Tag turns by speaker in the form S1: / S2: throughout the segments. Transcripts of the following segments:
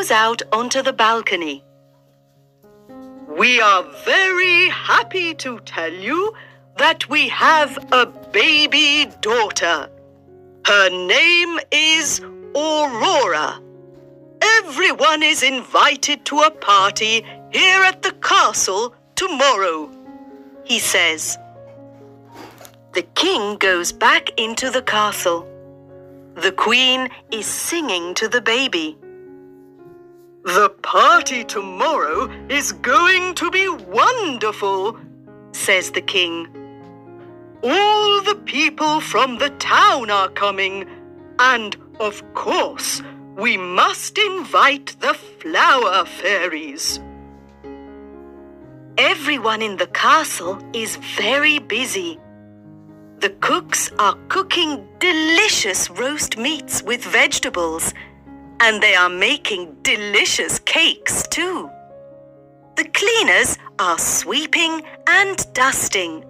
S1: goes out onto the balcony. We are very happy to tell you that we have a baby daughter. Her name is Aurora. Everyone is invited to a party here at the castle tomorrow, he says. The king goes back into the castle. The queen is singing to the baby. The party tomorrow is going to be wonderful, says the king. All the people from the town are coming, and of course, we must invite the flower fairies. Everyone in the castle is very busy. The cooks are cooking delicious roast meats with vegetables, and they are making delicious cakes too. The cleaners are sweeping and dusting.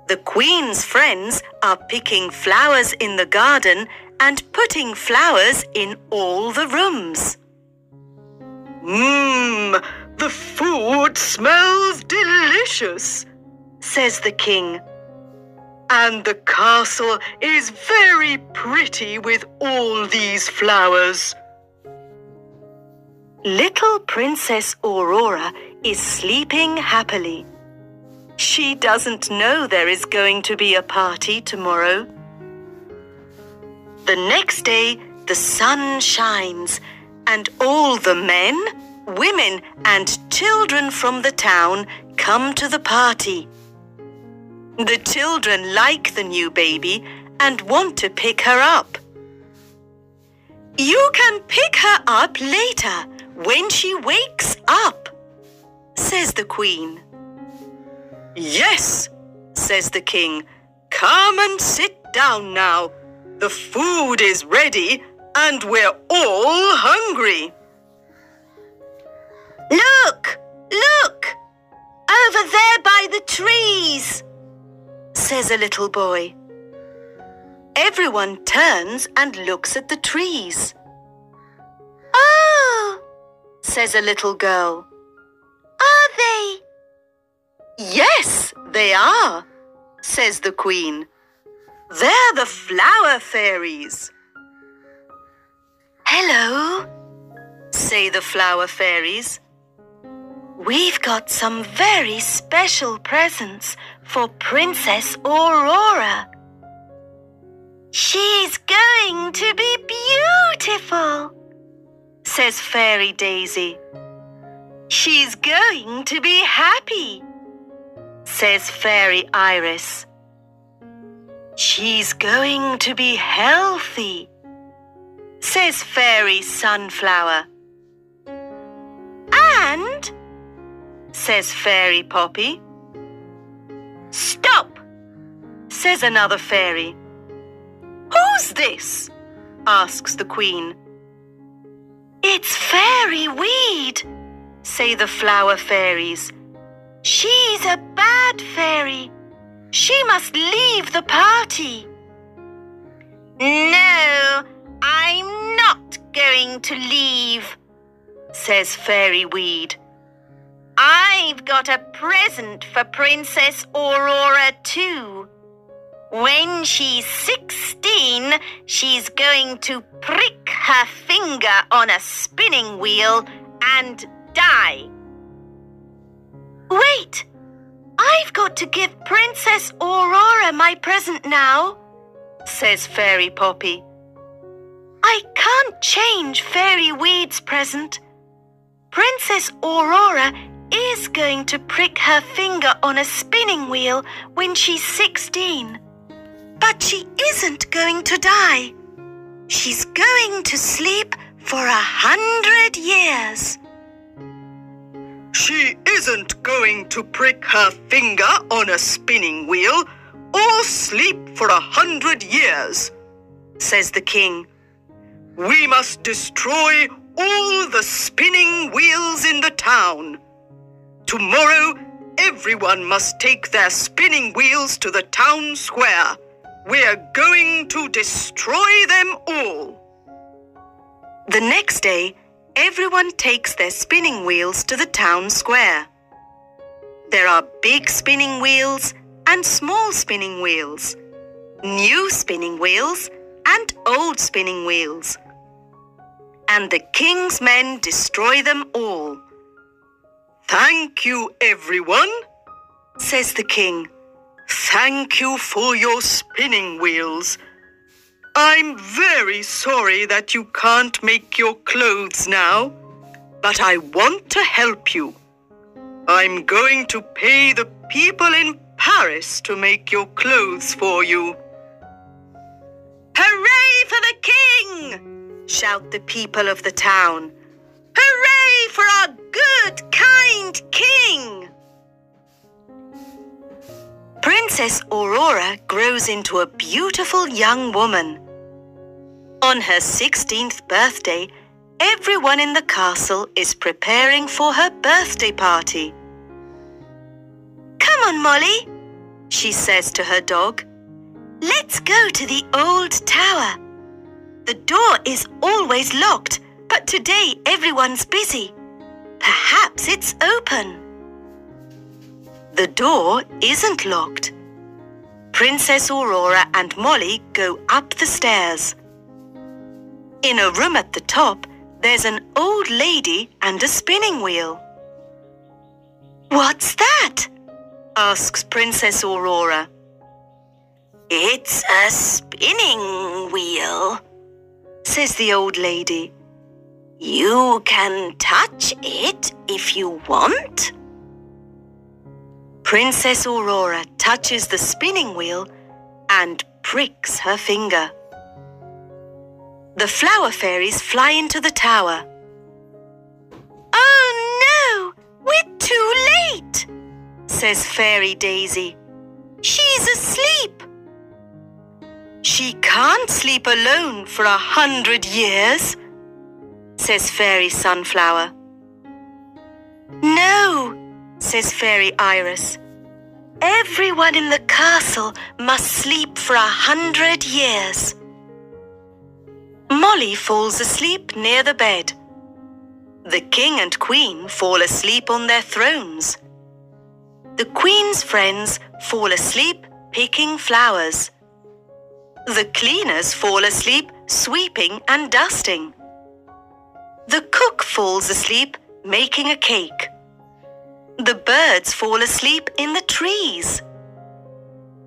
S1: The Queen's friends are picking flowers in the garden and putting flowers in all the rooms. The food smells delicious, says the king. And the castle is very pretty with all these flowers. Little Princess Aurora is sleeping happily. She doesn't know there is going to be a party tomorrow. The next day, the sun shines, and all the men, women, and children from the town come to the party. The children like the new baby and want to pick her up. You can pick her up later when she wakes up, says the Queen. Yes, says the king. Come and sit down now. The food is ready and we're all hungry. Look, look, over there by the trees, says a little boy. Everyone turns and looks at the trees. Oh, says a little girl. Are they? Yes, they are, says the Queen. They're the flower fairies. Hello, say the flower fairies. We've got some very special presents for Princess Aurora. She's going to be beautiful, says Fairy Daisy. She's going to be happy, says Fairy Iris. She's going to be healthy, says Fairy Sunflower. And, says Fairy Poppy. Stop, says another fairy. Who's this? Asks the Queen. It's Fairy Weed, say the flower fairies. She's a bad fairy. She must leave the party. No, I'm not going to leave, says Fairy Weed. I've got a present for Princess Aurora too. When she's 16, she's going to prick her finger on a spinning wheel and die. Wait! I've got to give Princess Aurora my present now, says Fairy Poppy. I can't change Fairy Weed's present. Princess Aurora is going to prick her finger on a spinning wheel when she's 16. But she isn't going to die. She's going to sleep for 100 years. She isn't going to prick her finger on a spinning wheel or sleep for 100 years, says the king. We must destroy all the spinning wheels in the town. Tomorrow, everyone must take their spinning wheels to the town square. We're going to destroy them all. The next day, everyone takes their spinning wheels to the town square. There are big spinning wheels and small spinning wheels, new spinning wheels and old spinning wheels. And the king's men destroy them all. "Thank you, everyone," says the king. "Thank you for your spinning wheels. I'm very sorry that you can't make your clothes now, but I want to help you. I'm going to pay the people in Paris to make your clothes for you." "Hooray for the king!" shout the people of the town. "Hooray for our good, kind king!" Princess Aurora grows into a beautiful young woman. On her 16th birthday, everyone in the castle is preparing for her birthday party. "Come on, Molly," she says to her dog. "Let's go to the old tower. The door is always locked, but today everyone's busy. Perhaps it's open." The door isn't locked. Princess Aurora and Molly go up the stairs. In a room at the top, there's an old lady and a spinning wheel. "What's that?" asks Princess Aurora. "It's a spinning wheel," says the old lady. "You can touch it if you want." Princess Aurora touches the spinning wheel and pricks her finger. The flower fairies fly into the tower. "Oh no, we're too late," says Fairy Daisy. "She's asleep." "She can't sleep alone for 100 years," says Fairy Sunflower. "No," says Fairy Iris. "Everyone in the castle must sleep for 100 years." Molly falls asleep near the bed. The king and queen fall asleep on their thrones. The queen's friends fall asleep picking flowers. The cleaners fall asleep sweeping and dusting. The cook falls asleep making a cake. The birds fall asleep in the trees.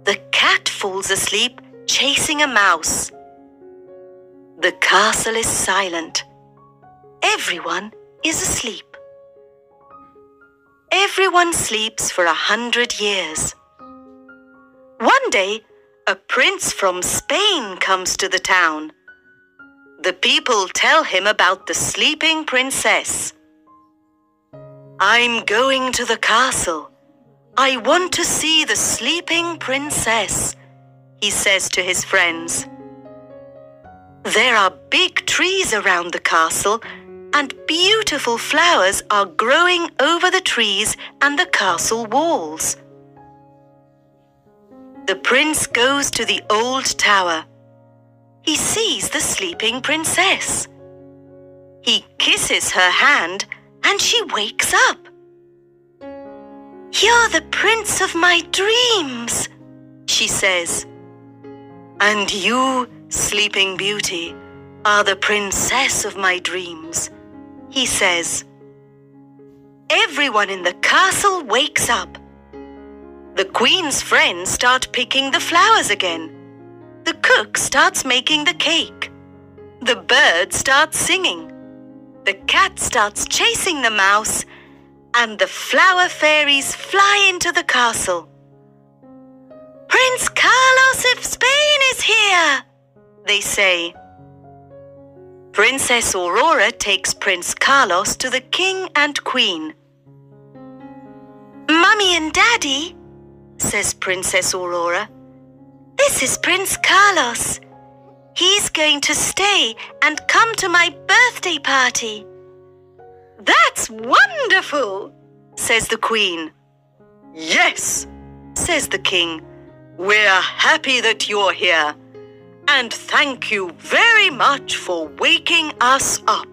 S1: The cat falls asleep chasing a mouse. The castle is silent. Everyone is asleep. Everyone sleeps for 100 years. One day, a prince from Spain comes to the town. The people tell him about the sleeping princess. "I'm going to the castle. I want to see the sleeping princess," he says to his friends. There are big trees around the castle, and beautiful flowers are growing over the trees and the castle walls. The prince goes to the old tower. He sees the sleeping princess. He kisses her hand and she wakes up. "You're the prince of my dreams," she says. "And you, Sleeping Beauty, are the princess of my dreams," he says. Everyone in the castle wakes up. The queen's friends start picking the flowers again. The cook starts making the cake. The bird starts singing. The cat starts chasing the mouse, and the flower fairies fly into the castle. "Prince Carlos of Spain is here," they say. Princess Aurora takes Prince Carlos to the king and queen. "Mummy and Daddy," says Princess Aurora, "this is Prince Carlos. He's going to stay and come to my birthday party." "That's wonderful," says the queen. "Yes," says the king. "We're happy that you're here. And thank you very much for waking us up."